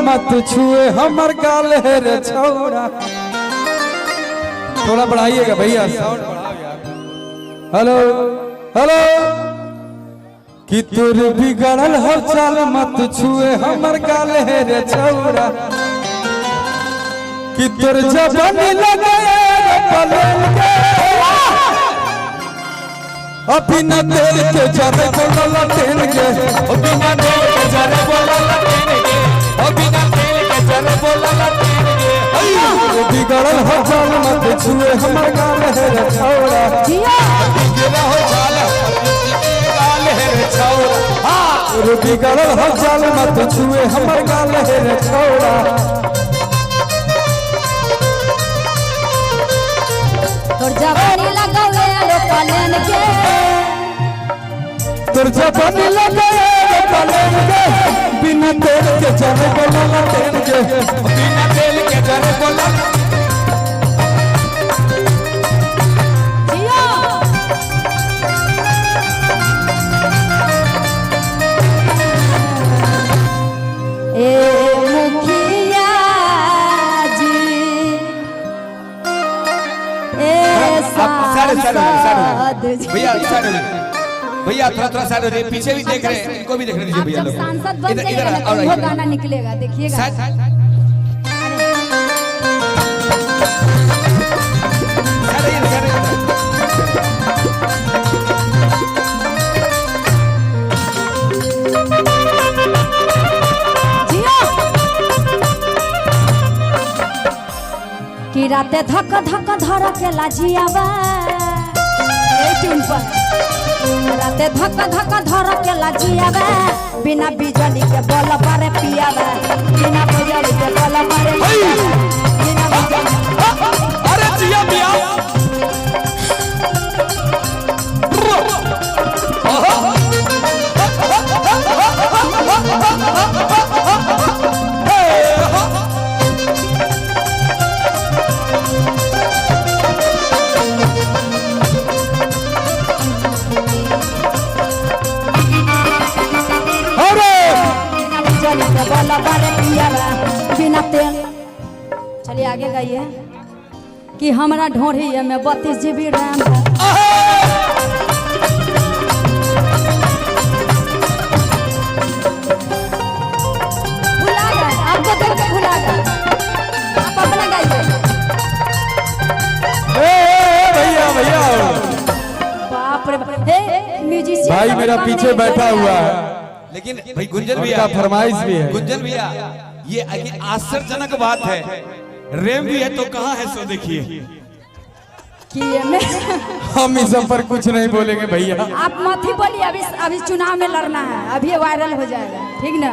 मत छुए हमर गाल है रे छौरा। थोड़ा बढ़ाइएगा भैया साउंड बढ़ाओ यार। हेलो हेलो कि तोर बिगड़ल हो चाल मत छुए हमर गाल है रे छौरा। कि तोर जवानी लगे पलेन के बिना तेल के जरे बोला तेल के बिना तेल के जरे बोला तेल के बिना तेल के जरे बोला तेल के बिगड़ल हो चाल मत छुए हमर गाल है रे छौरा। बिगड़ल हो चाल गाल है रे छौरा। हां बिगड़ल हो चाल मत छुए हमर गाल है रे छौरा। तोर जवानी लगावे लो पलेन के तोर जवानी लगावे पलेन के बिना तेल के जरे बोला तेल के बिना तेल के जरे बोला जियो ए मुखिया जी भैया थोड़ा साइड हो जाइए। पीछे भी देख रहे हैं, इनको भी देखने दीजिए भैया। जब सांसद बन जाइएगा ना तो वो गाना निकलेगा, देखिएगा। कि राते धक धक धर के लाजियावा ट्यून पर राते धक धक धर के लाजियावा बिना बिजली के बल पर पियावा बिना बिजली के बल पर बिना बिजली अरे जिया बिया बिना तेल। चलिए आगे गाइए कि हमारा ढोढ़ी में 32 GB रैम है। भुला गए, आपको देख के भुला गए। आप अपना गाइए। भैया भैया बाप रे बाप, हे म्यूजिशियन भाई मेरा पीछे बैठा हुआ है, लेकिन भाई गुंजन भैया फरमाइश भी है। गुंजन भैया ये आश्चर्यजनक बात है, रेम भी है तो कहाँ है सो देखिए कि मैं हम इस पर कुछ नहीं बोलेंगे भैया। आप मत ही बोलिए, अभी चुनाव में लड़ना है, अभी वायरल हो जाएगा, ठीक ना।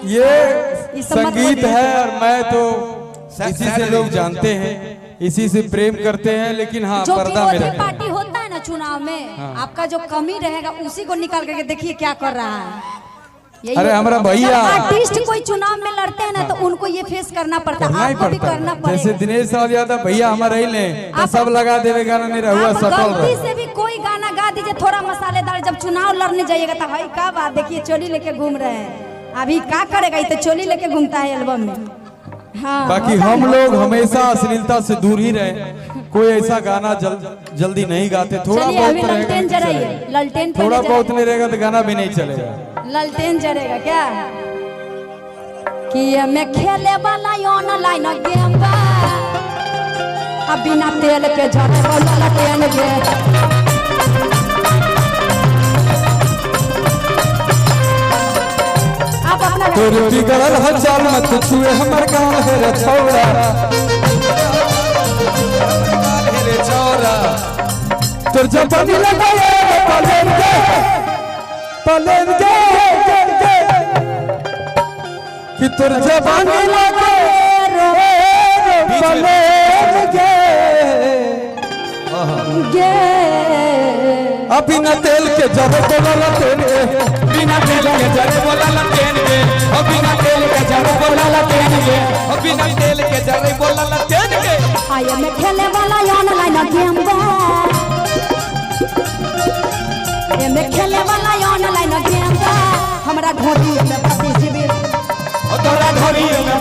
ये संगीत है और मैं तो इसी से लोग जानते हैं, इसी से प्रेम करते हैं। लेकिन हाँ जो पर्दा में विरोधी पार्टी होता है ना चुनाव में, आपका जो कमी रहेगा उसी को निकाल करके देखिए क्या कर रहा है। अरे हमारा भैया आर्टिस्ट कोई चुनाव में लड़ते हैं ना तो उनको ये फेस करना पड़ता है, आपको भी करना पड़ेगा। जैसे दिनेश साहब यादव भैया हमारे ही ले तो सब लगा देवे गाना नहीं रहुआ सफल गलती से भी कोई गाना गा दीजिए थोड़ा मसालेदार, जब चुनाव लड़ने जाइएगा तो भाई क्या बात, देखिए चोली लेके घूम रहे हैं, अभी क्या करेगा, ये तो चोली लेके घूमता है एल्बम में। हाँ बाकी हम लोग हमेशा अश्लीलता से दूर ही रहे, कोई ऐसा गाना जल्दी नहीं गाते। थोड़ा बहुत ललटेन जराइए, ललटेन थोड़ा बहुत नहीं रहेगा तो गाना भी नहीं चलेगा। ललटेन जरेगा क्या कि मैं खेले वाला ऑनलाइन गेम बा, अब बिना तेल के झटे वाला ललटेन के आप अपना तोर बिगड़ल हो चाल मत छुए हमर गाल है रे छौरा। तोर जवानी लगाए पलेन के पलेन के कि तोर जवानी लगाए पलेन के बिना तेल के जरे बोला तेल के बिना तेल के जरे बोला तेल के बिना तेल के जरे बोला तेल के बिना तेल के जरे बोला तेल के आये में खेले वाला ऑनलाइन गेम बा, ये में खेले वाला ऑनलाइन गेम बा, हमरा घोड़ी में 32 GB तोरा घोड़ी में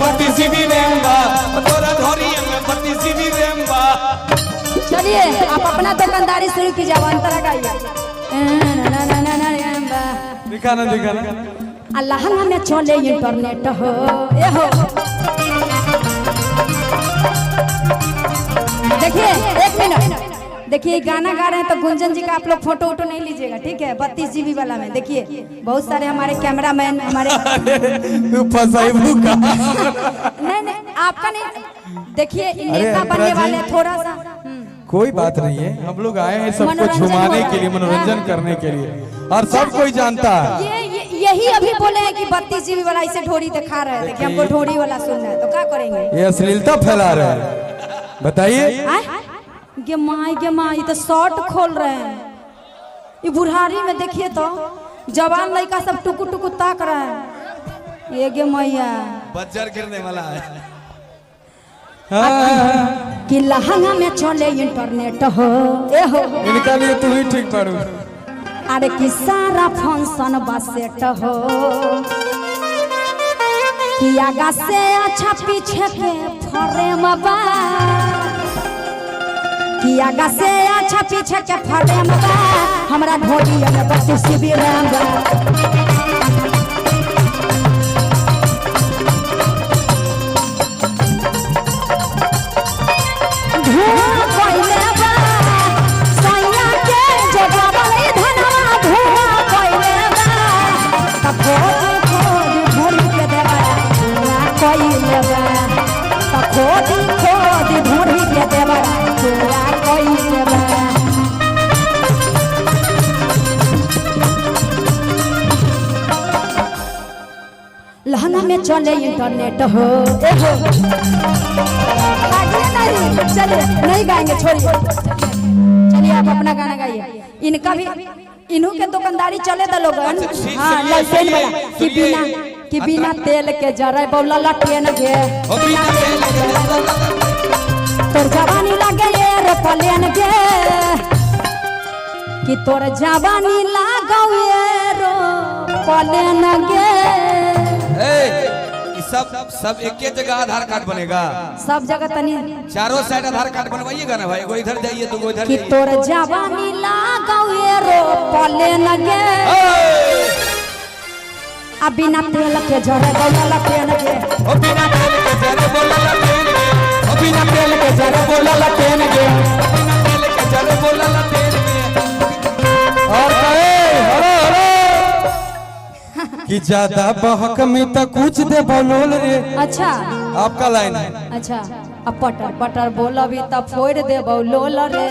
चलिए आप अपना दुकानदारी शुरू कीजिए, अब अंतरा गाइए। दिखाना दिखाना। अल्लाह में चले इंटरनेट हो ए हो। देखिए 1 मिनट, देखिए गाना गा रहे हैं तो गुंजन जी का आप लोग फोटो वोटो नहीं लीजिएगा, ठीक है? 32 GB वाला में देखिए बहुत सारे हमारे कैमरामैन हमारे नहीं आपका नहीं, देखिए नेता बनने वाले थोड़ा सा कोई बात नहीं है, हम लोग आए हैं सबको मनोरंजन झुमाने हो के लिए, रहा है। मनोरंजन करने के लिए, और सब कोई जानता है। यही अभी बोले हैं कि 32 GB वाला इसे ढोरी दिखा रहे थे कि हमको ढोरी वाला सुनना है, तो क्या करेंगे? ये अश्लीलता फैला रहे हैं, बताइए। गे माई तो शॉर्ट खोल रहे हैं। ये बुढ़ारी में देखिए तो जवान लड़का सब टुकु टुकु ताक रहा है। ये गे मैया बज्जर गिरने वाला है। कि लहंगा में चले इंटरनेट हो ए हो। इनका लिए तू ही ठीक पड़ू। अरे कि सारा फंक्शन बसेट हो कि आगा से अच्छा पीछे के फ्रेम बा, कि आगा से अच्छा पीछे के फ्रेम बा, हमरा ढोली में 32 GB रैम बा। धुआं कोइले बा सैया के जगावले धनवा, धुआं कोइले बा तब खोदी खोदी के देवा, धुआं कोइले बा तब खोदी खोदी के देवा, धुआं कोइले बा। लहंगा में चले इंटरनेट हो ए हो। नहीं चलिए नहीं गाएंगे, छोड़िए, चलिए आप अपना गाना गाइए। इनका भी इन्हों के दुकानदारी चले द लोगन। हाँ लाइसेंस वाला कि बिना तेल के जरे बौला लटियन गे, तोर जवानी लगे ये रे पलेन गे, कि तोर जवानी लागो ये रो पलेन गे। सब एक ही जगह आधार कार्ड बनेगा, सब जगह तनी चारों साइड आधार कार्ड बनवाइएगा ना भाई, कोई इधर जाइए तो कोई इधर कि जाइए। तोर जवानी लागो ये रो पलेन गे, अब बिना तेल के जरे बौला लटियन गे, ओ बिना तेल के जरे बोला लटेन गे, ओ बिना तेल के जरे बोला लटेन गे, बिना तेल के जरे बोला लटेन गे। और कहे हेलो हेलो कि ज्यादा बहक में तो कुछ दे बोलोल रे। अच्छा आपका लाइन है। अच्छा अब पटर पटर बोलबी तब फोड़ दे बोलोल रे।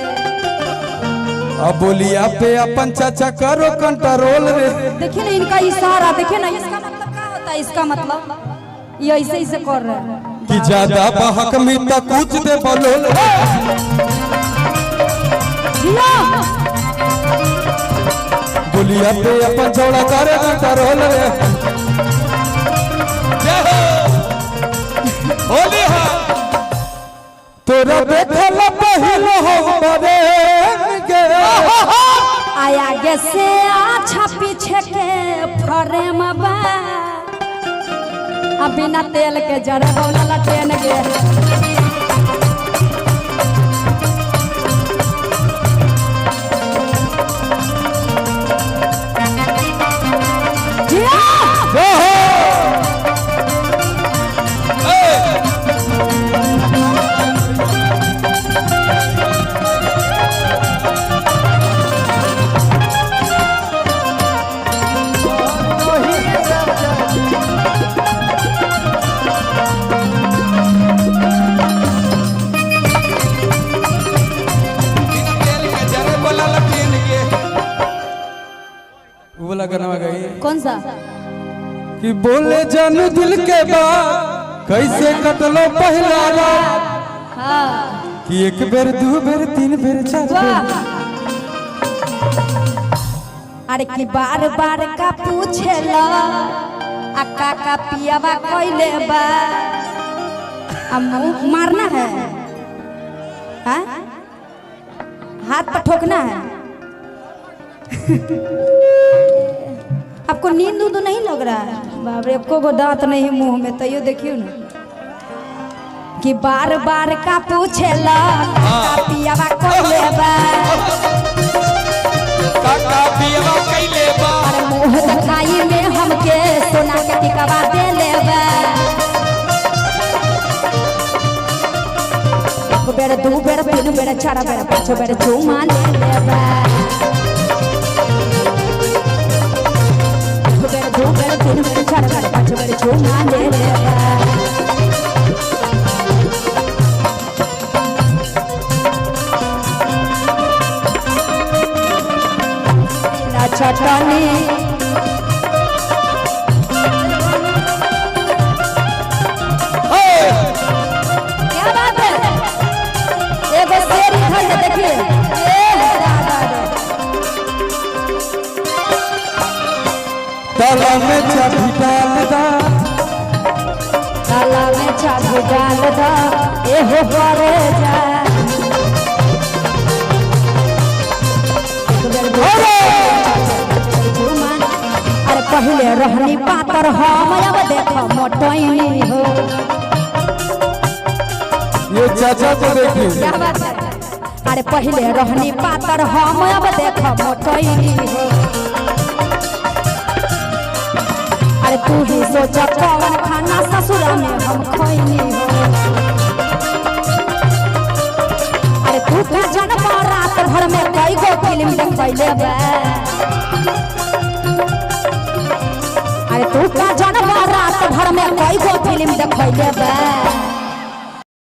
अब बोलिया पे अपन चाचा करो कंट्रोल रे। देखिए ना इनका इशारा, देखिए ना इसका मतलब क्या होता है? इसका मतलब ये ऐसे ऐसे कर रहे हैं कि ज्यादा बहक में तो कुछ दे बोलोल रे। बोलिया पे अपन छोड़ा करे कंट्रोल रे। होली हा तोरा देखल पहिलो हो बरे गे, आया गे से अच्छा पीछे के फ्रेम बा, अब बिना तेल के जरे बौला लटेन गे। वाला गाना गाइए। कौन सा? कि बोले जानू दिल के बात कैसे कटलो पहला रात, हाँ कि एक बेर दू बेर तीन बेर चार बेर। वाह। अरे कि बार बार का पूछेला अक्का का पियावा कोइले बा, अब मुंह मारना है, हाँ? हाथ पर ठोकना है। आपको नींद तो नहीं लग रहा है? बाप रे, एको गो दांत नहीं मुंह में, तैयो देखियो ना। कि बार बार का पूछेला पियावा कोइले बा काका पियवा कैले बा अरे मुंह दिखाई में हमके सोना के टिकवा दे लेबा एक बेर दू बेर तीन बेर चार बेर पांच बेर चुमा ले लेबा एक बेर दू बेर तीन बेर चार बेर पांच बेर चुमा ले लेबा चटनी क्या बात है एगो शेर इधर से देखिए ताला में चाबी डाल दा ताला में चाबी डाल दा एहो करे जा अरे पहले रहनी पातर हम अब देख मोटैनी हो ये चाचा तो देखिए क्या बात है अरे पहले रहनी पातर हम अब देख मोटैनी हो अरे तू ही सोचा कौन खाना ससुरा में हम खैनी हो अरे तू का जन्म रात भर में कई गो फिल्म देखैले बा अरे तू का जन्म रात भर में कई गो फिल्म देखैले बा